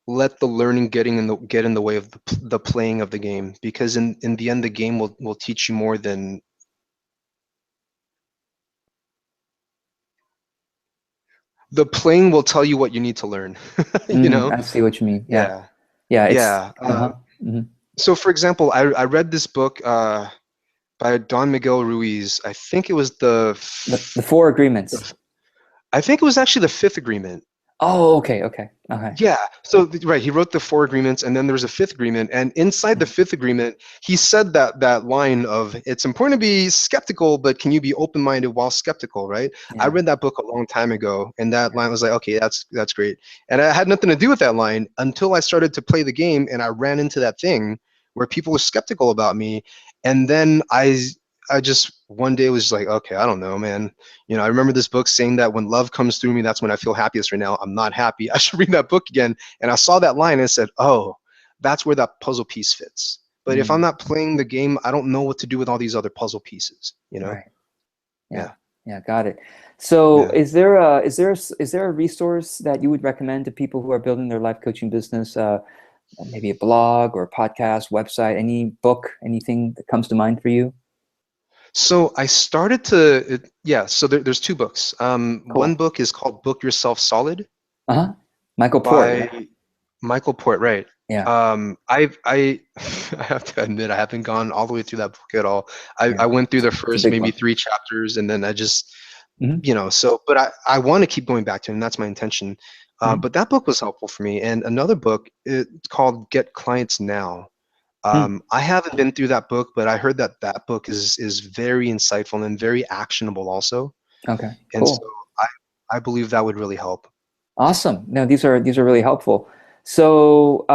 B: let the learning get in the way of the playing of the game, because in the end the game will teach you more than the playing will tell you what you need to learn. you
A: mm,
B: know?
A: I see what you mean. Yeah.
B: Yeah.
A: Yeah. It's
B: Yeah.
A: uh-huh. Hmm.
B: So for example, I read this book by Don Miguel Ruiz. I think it was
A: The four agreements.
B: I think it was actually the Fifth Agreement.
A: Oh, okay. Okay. Okay.
B: Yeah. So right, he wrote the four agreements, and then there's a fifth agreement. And inside the
A: Mm,
B: fifth agreement, he said that line of, "It's important to be skeptical, but can you be open-minded while skeptical?" Right. I
A: yeah.
B: read that book a long time ago, and that
A: Yeah.
B: line was like, okay, that's great. And I had nothing to do with that line until I started to play the game, and I ran into that thing where people were skeptical about me, and then I just one day was like, okay, I don't know, man. I remember this book saying that when love comes through me, that's when I feel happiest right now. I'm not happy. I should read that book again. And I saw that line and I said, oh, that's where that puzzle piece fits. But if I'm
A: Mm,
B: not playing the game, I don't know what to do with all these other puzzle pieces.
A: right. Yeah.
B: Yeah.
A: Yeah. Got it. So,
B: Yeah.
A: is there a resource that you would recommend to people who are building their life coaching business? Maybe a blog or a podcast, website, any book, anything that comes to mind for you?
B: So I started to, yeah. So there's two books. One
A: Cool.
B: book is called Book Yourself Solid
A: Uh-huh. Michael Port, right?
B: by Michael Port, right?
A: Yeah.
B: I I have to admit I haven't gone all the way through that book at all.
A: Yeah.
B: I went through the
A: It's a
B: first
A: big
B: maybe
A: one.
B: 3 chapters, and then I just,
A: Hmm.
B: so, but I want to keep going back to it, and that's my intention.
A: Hmm.
B: But that book was helpful for me. And another book, it's called Get Clients Now.
A: Hmm.
B: I haven't been through that book, but I heard that that book is very insightful and very actionable also.
A: Okay.
B: And so
A: Cool.
B: I I believe that would really help.
A: Awesome. No, these are really helpful. So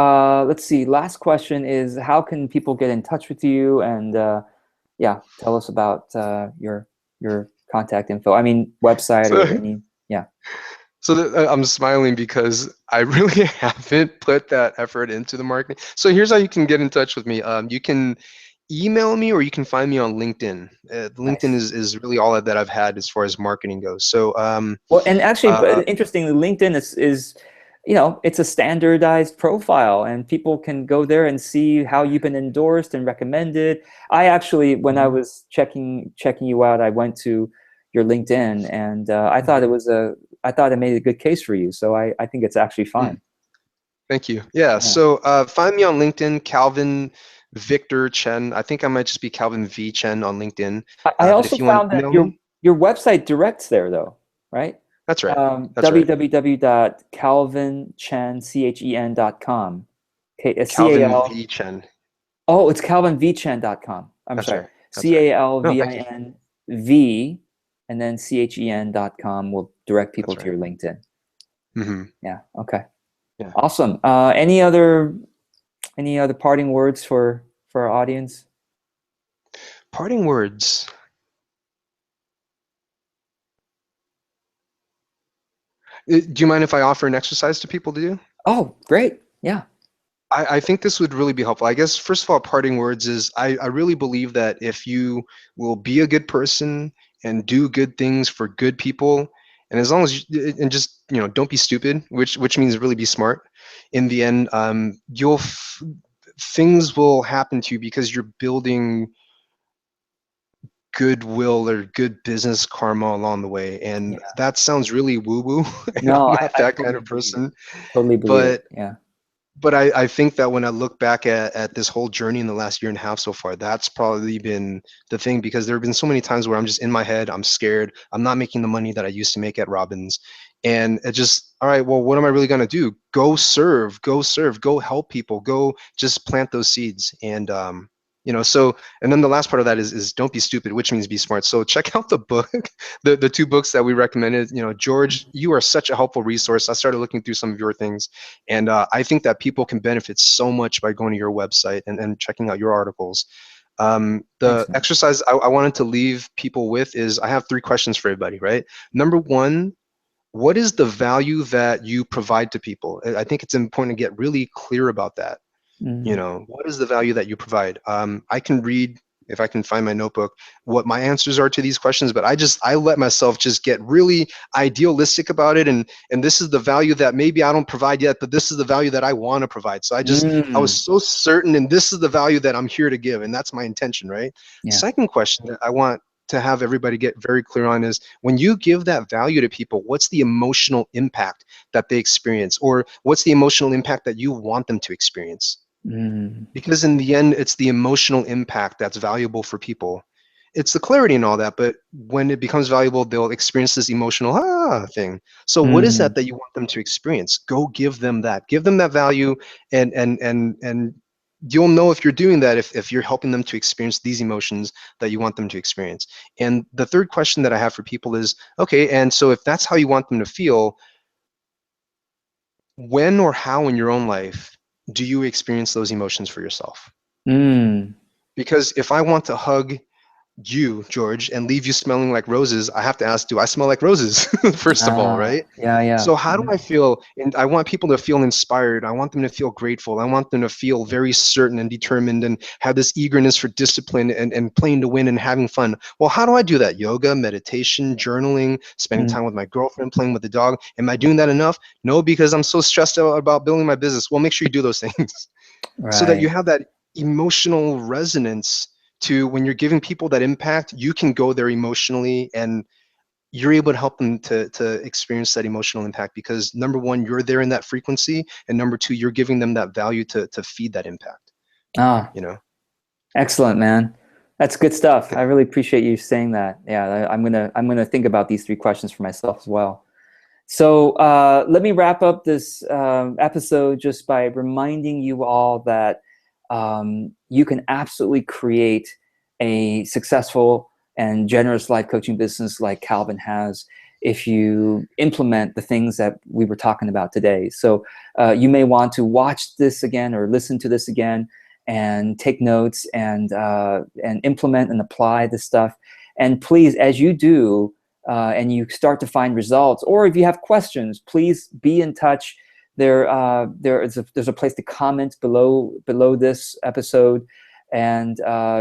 A: let's see. Last question is, how can people get in touch with you? And yeah, tell us about your contact info. I mean, website
B: So
A: or any. Yeah.
B: I'm smiling because I really haven't put that effort into the marketing. So here's how you can get in touch with me. You can email me or you can find me on LinkedIn. LinkedIn
A: Nice.
B: is really all that I've had as far as marketing goes. So
A: Well, and actually,
B: uh,
A: interestingly, LinkedIn is, it's a standardized profile, and people can go there and see how you've been endorsed and recommended. I actually, when I
B: mhm,
A: was checking you out, I went to your LinkedIn, and
B: mhm,
A: I thought it made a good case for you. So I think it's actually
B: mm,
A: fine.
B: thank you. Yeah.
A: Yeah.
B: So find me on LinkedIn, Calvin Victor Chen. I think I might just be Calvin V Chen on LinkedIn.
A: I
B: But
A: also
B: if you want
A: found
B: to
A: that
B: email me,
A: your website directs there, though, right?
B: that's right. That's right.
A: www.calvinchan.com.
B: Calvin
A: CAL.
B: V Chen.
A: Oh, it's calvinvchen.com. I'm
B: That's
A: sorry.
B: right. That's right. No, thank you.
A: CALVINV and then CHEN.com will direct people
B: That's
A: to
B: right.
A: your LinkedIn.
B: Hmm.
A: Yeah. Okay.
B: Yeah.
A: Awesome. Any other parting words for our audience?
B: Parting words. Do you mind if I offer an exercise to people to do?
A: Oh, great. Yeah.
B: I think this would really be helpful. I guess, first of all, parting words is I really believe that if you will be a good person and do good things for good people, and as long as and just, don't be stupid, which means really be smart. In the end, things will happen to you because you're building goodwill or good business karma along the way. And
A: Yeah.
B: that sounds really woo woo, and
A: No,
B: I'm not
A: I
B: that kind
A: totally
B: of
A: believe it.
B: person.
A: Totally believe it.
B: But
A: Yeah.
B: I think that when I look back at this whole journey in the last year and a half so far, that's probably been the thing, because there have been so many times where I'm just in my head, I'm scared, I'm not making the money that I used to make at Robbins. And it just, all right, well, what am I really going to do? Go serve, go help people, go just plant those seeds. And, so, and then the last part of that is don't be stupid, which means be smart. So check out the book, the 2 books that we recommended. George, you are such a helpful resource. I started looking through some of your things, and I think that people can benefit so much by going to your website and checking out your articles. The
A: Excellent.
B: exercise I wanted to leave people with is, I have 3 questions for everybody, right? Number one, what is the value that you provide to people? I think it's important to get really clear about that.
A: Mm.
B: What is the value that you provide? I can read, if I can find my notebook, what my answers are to these questions, but I let myself just get really idealistic about it, and this is the value that maybe I don't provide yet, but this is the value that I want to provide. So I was
A: Mm.
B: so certain, and this is the value that I'm here to give, and that's my intention, right?
A: Yeah.
B: Second question that I want to have everybody get very clear on is, when you give that value to people, what's the emotional impact that they experience, or what's the emotional impact that you want them to experience?
A: Mm.
B: Because in the end, it's the emotional impact that's valuable for people. It's the clarity and all that, but when it becomes valuable, they'll experience this emotional thing. So what is that
A: Mm.
B: that you want them to experience? Go give them that. Give them that value, and you'll know if you're doing that, if you're helping them to experience these emotions that you want them to experience. And the third question that I have for people is, okay, and so if that's how you want them to feel, when or how in your own life do you experience those emotions for yourself?
A: Mm.
B: Because if I want to hug you, George, and leave you smelling like roses, I have to ask, do I smell like roses? First of all,
A: Ah,
B: right?
A: yeah, yeah.
B: So how do
A: Mhm.
B: I feel? And I want people to feel inspired. I want them to feel grateful. I want them to feel very certain and determined and have this eagerness for discipline and playing to win and having fun. Well, how do I do that? Yoga, meditation, journaling, spending
A: Mm.
B: time with my girlfriend, playing with the dog. Am I doing that enough? No, because I'm so stressed out about building my business. Well, make sure you do those things so that you
A: Right.
B: have that emotional resonance to when you're giving people that impact, you can go there emotionally, and you're able to help them to experience that emotional impact, because number one, you're there in that frequency, and number two, you're giving them that value to feed that impact,
A: Ah,
B: you know.
A: excellent, man. That's good stuff. I
B: Yeah.
A: really appreciate you saying that. Yeah, I'm gonna think about these three questions for myself as well. So let me wrap up this episode just by reminding you all that you can absolutely create a successful and generous life coaching business like Calvin has if you implement the things that we were talking about today. So you may want to watch this again or listen to this again and take notes and implement and apply this stuff. And please, as you do, and you start to find results, or if you have questions, please be in touch. There's a place to comment below this episode, and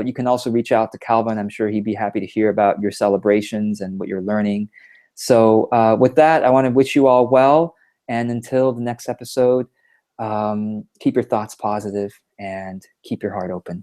A: you can also reach out to Calvin. I'm sure he'd be happy to hear about your celebrations and what you're learning. So with that, I want to wish you all well, and until the next episode, keep your thoughts positive and keep your heart open.